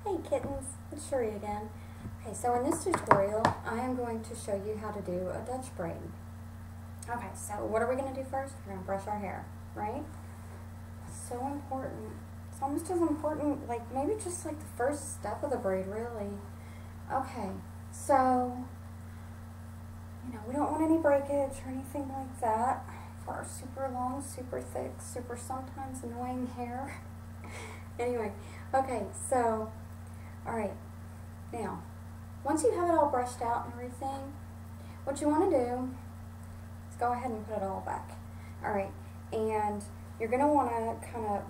Hey kittens, it's Sherry again. Okay, so in this tutorial, I am going to show you how to do a Dutch braid. Okay, so what are we going to do first? We're going to brush our hair, right? So important. It's almost as important, like maybe just like the first step of the braid, really. Okay, so, we don't want any breakage or anything like that for our super long, super thick, super sometimes annoying hair. Anyway, okay, so, alright, now, once you have it all brushed out and everything, what you want to do is go ahead and put it all back. Alright, and you're going to want to kind of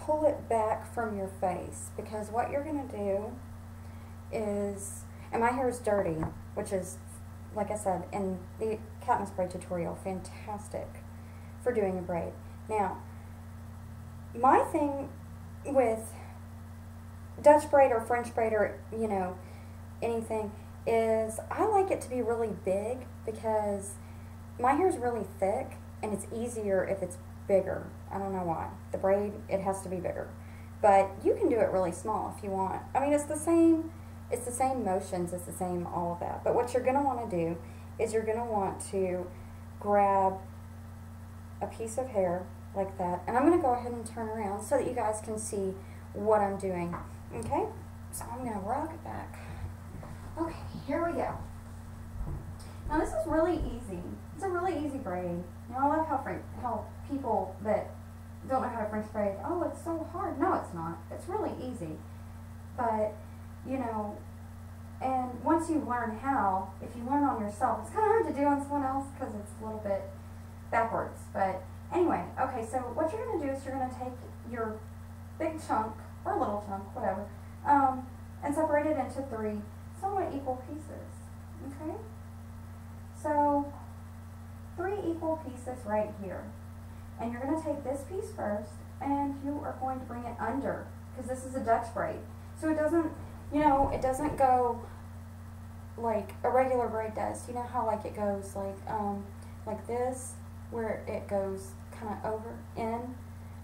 pull it back from your face, because what you're going to do is, and my hair is dirty, which is, like I said, in the Katniss braid tutorial, fantastic for doing a braid. Now, my thing with Dutch braid or French braid or, anything is I like it to be really big, because my hair is really thick and it's easier if it's bigger. I don't know why. The braid, it has to be bigger. But you can do it really small if you want. I mean, it's the same motions, it's the same all of that. But what you're going to want to do is you're going to want to grab a piece of hair like that. And I'm going to go ahead and turn around so that you guys can see what I'm doing. Okay? So I'm going to rock it back. Okay, here we go. Now this is really easy. It's a really easy braid. I love how people that don't know how to French braid, oh, it's so hard. No, it's not. It's really easy. But, and once you learn how, if you learn on yourself, it's kind of hard to do on someone else because it's a little bit backwards. But anyway, okay, so what you're going to do is you're going to take your big chunk, or little chunk, whatever, and separate it into 3 somewhat equal pieces, okay? So, 3 equal pieces right here. And you're going to take this piece first, and you are going to bring it under, because this is a Dutch braid. So it doesn't, it doesn't go like a regular braid does. You know how like it goes like this, where it goes kind of over, in?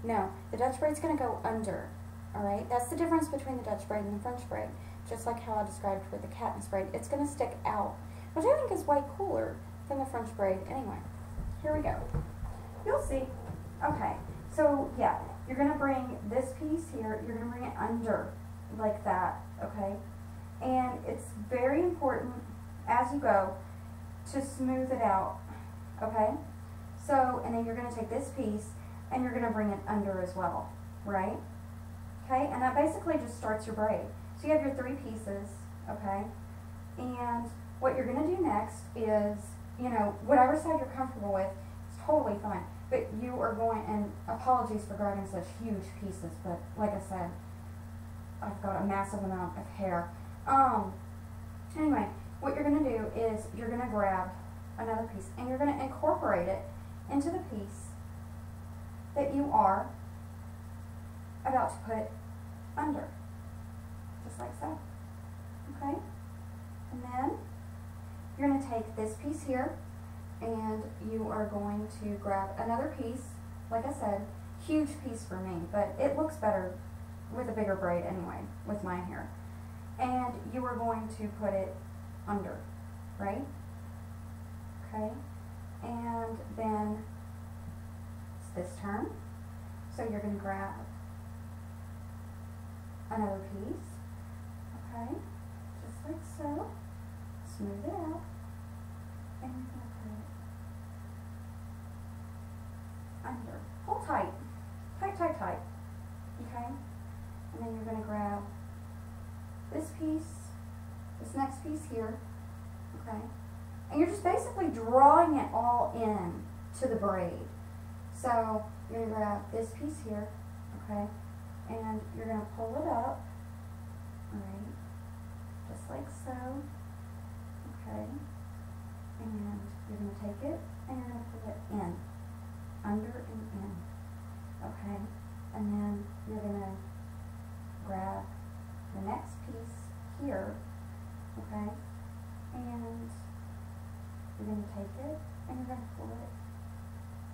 No, the Dutch braid's going to go under, alright? That's the difference between the Dutch braid and the French braid. Just like how I described with the Katniss braid. It's going to stick out, which I think is way cooler than the French braid. Anyway, here we go. You'll see. Okay, so yeah, you're going to bring this piece here, you're going to bring it under like that, okay? And it's very important as you go to smooth it out, okay? So, and then you're going to take this piece and you're going to bring it under as well, right? Okay, and that basically just starts your braid. So you have your 3 pieces, okay? And what you're going to do next is, whatever side you're comfortable with, it's totally fine. But you are going, and apologies for grabbing such huge pieces, but like I said, I've got a massive amount of hair. Anyway, what you're going to do is you're going to grab another piece and you're going to incorporate it into the piece that you are about to put under. Just like so. Okay? And then you're going to take this piece here and you are going to grab another piece. Like I said, huge piece for me, but it looks better with a bigger braid anyway, with my hair. And you are going to put it under, right? Okay? And then it's this turn. So you're going to grab another piece, okay? Just like so. Smooth it out. And you're going to put it under. Hold tight. Tight, tight, tight. Okay? And then you're going to grab this piece, this next piece here, okay? And you're just basically drawing it all in to the braid. So you're going to grab this piece here, okay? And you're going to pull it up, right? Just like so, okay? And you're going to take it and you're going to pull it in, under and in, okay? And then you're going to grab the next piece here, okay, and you're going to take it and you're going to pull it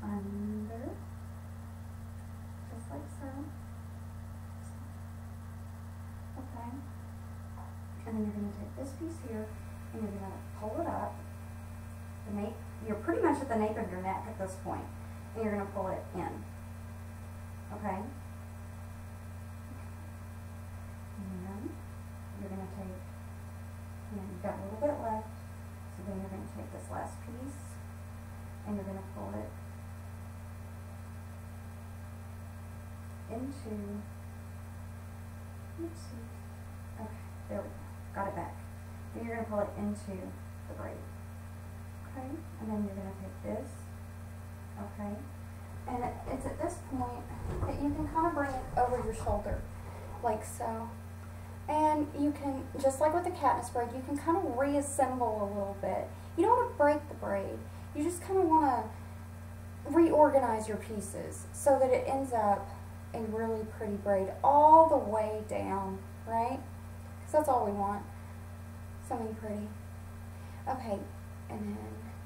under, just like so, okay, okay? And then you're going to take this piece here, and you're going to pull it up. The nape, you're pretty much at the nape of your neck at this point, and you're going to pull it in, okay? And then you're going to take, you've got a little bit left, so then you're going to take this last piece, and you're going to pull it into, oopsie, okay, there we go, got it back. Then you're going to pull it into the braid, okay, and then you're going to take this, okay, and it's at this point that you can kind of bring it over your shoulder, like so, and you can, just like with the Katniss braid, you can kind of reassemble a little bit. You don't want to break the braid, you just kind of want to reorganize your pieces so that it ends up a really pretty braid all the way down, right? Because that's all we want, something pretty. Okay, and then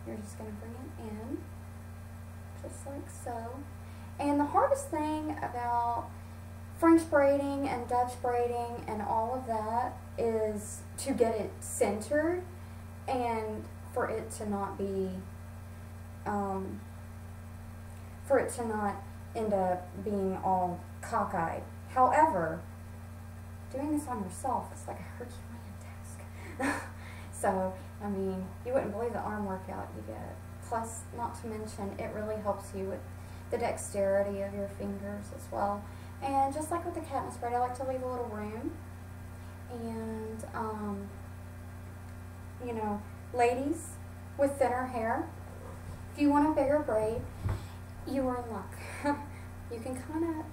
you're just going to bring it in, just like so. And the hardest thing about French braiding and Dutch braiding and all of that is to get it centered and for it to not be, for it to not end up being all cockeyed. However, doing this on yourself is like a Herculean task. So, I mean, you wouldn't believe the arm workout you get. Plus, not to mention, it really helps you with the dexterity of your fingers as well. And just like with the Katniss braid, I like to leave a little room. And, you know, ladies with thinner hair, if you want a bigger braid, you are in luck. You can kind of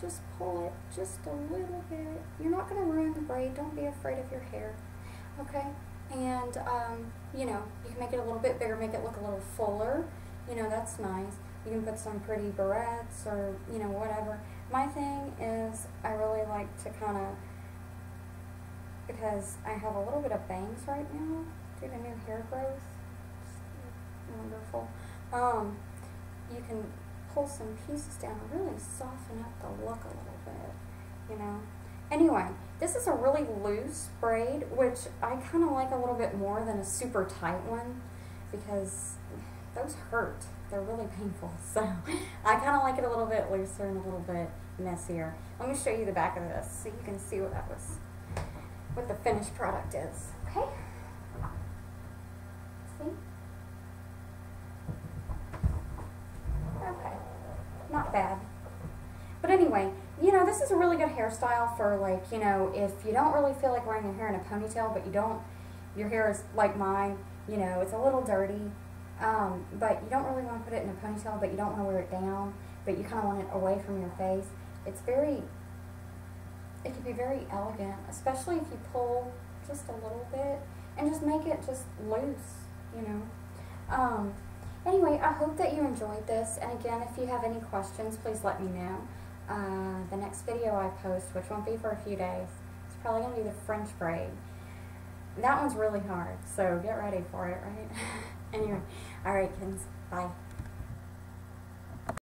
just pull it just a little bit. You're not going to ruin the braid. Don't be afraid of your hair, okay? And, you know, you can make it a little bit bigger, make it look a little fuller. You know, that's nice. You can put some pretty barrettes or, you know, whatever. My thing is I really like to kind of, because I have a little bit of bangs right now due to new hair growth. It's wonderful. You can pull some pieces down and really soften up the look a little bit, you know. Anyway, this is a really loose braid, which I kind of like a little bit more than a super tight one because those hurt. They're really painful. So I kind of like it a little bit looser and a little bit messier. Let me show you the back of this so you can see what the finished product is. Okay? See? Okay. Not bad. But anyway, you know, this is a really good hairstyle for, like, you know, if you don't really feel like wearing your hair in a ponytail, but your hair is like mine, you know, it's a little dirty, but you don't really want to put it in a ponytail, but you don't want to wear it down, but you kind of want it away from your face. It can be very elegant, especially if you pull just a little bit and just make it just loose, you know. Anyway, I hope that you enjoyed this, and again, if you have any questions, please let me know. The next video I post, which won't be for a few days, it's probably going to be the French braid. That one's really hard, so get ready for it, right? Anyway, alright kids, bye.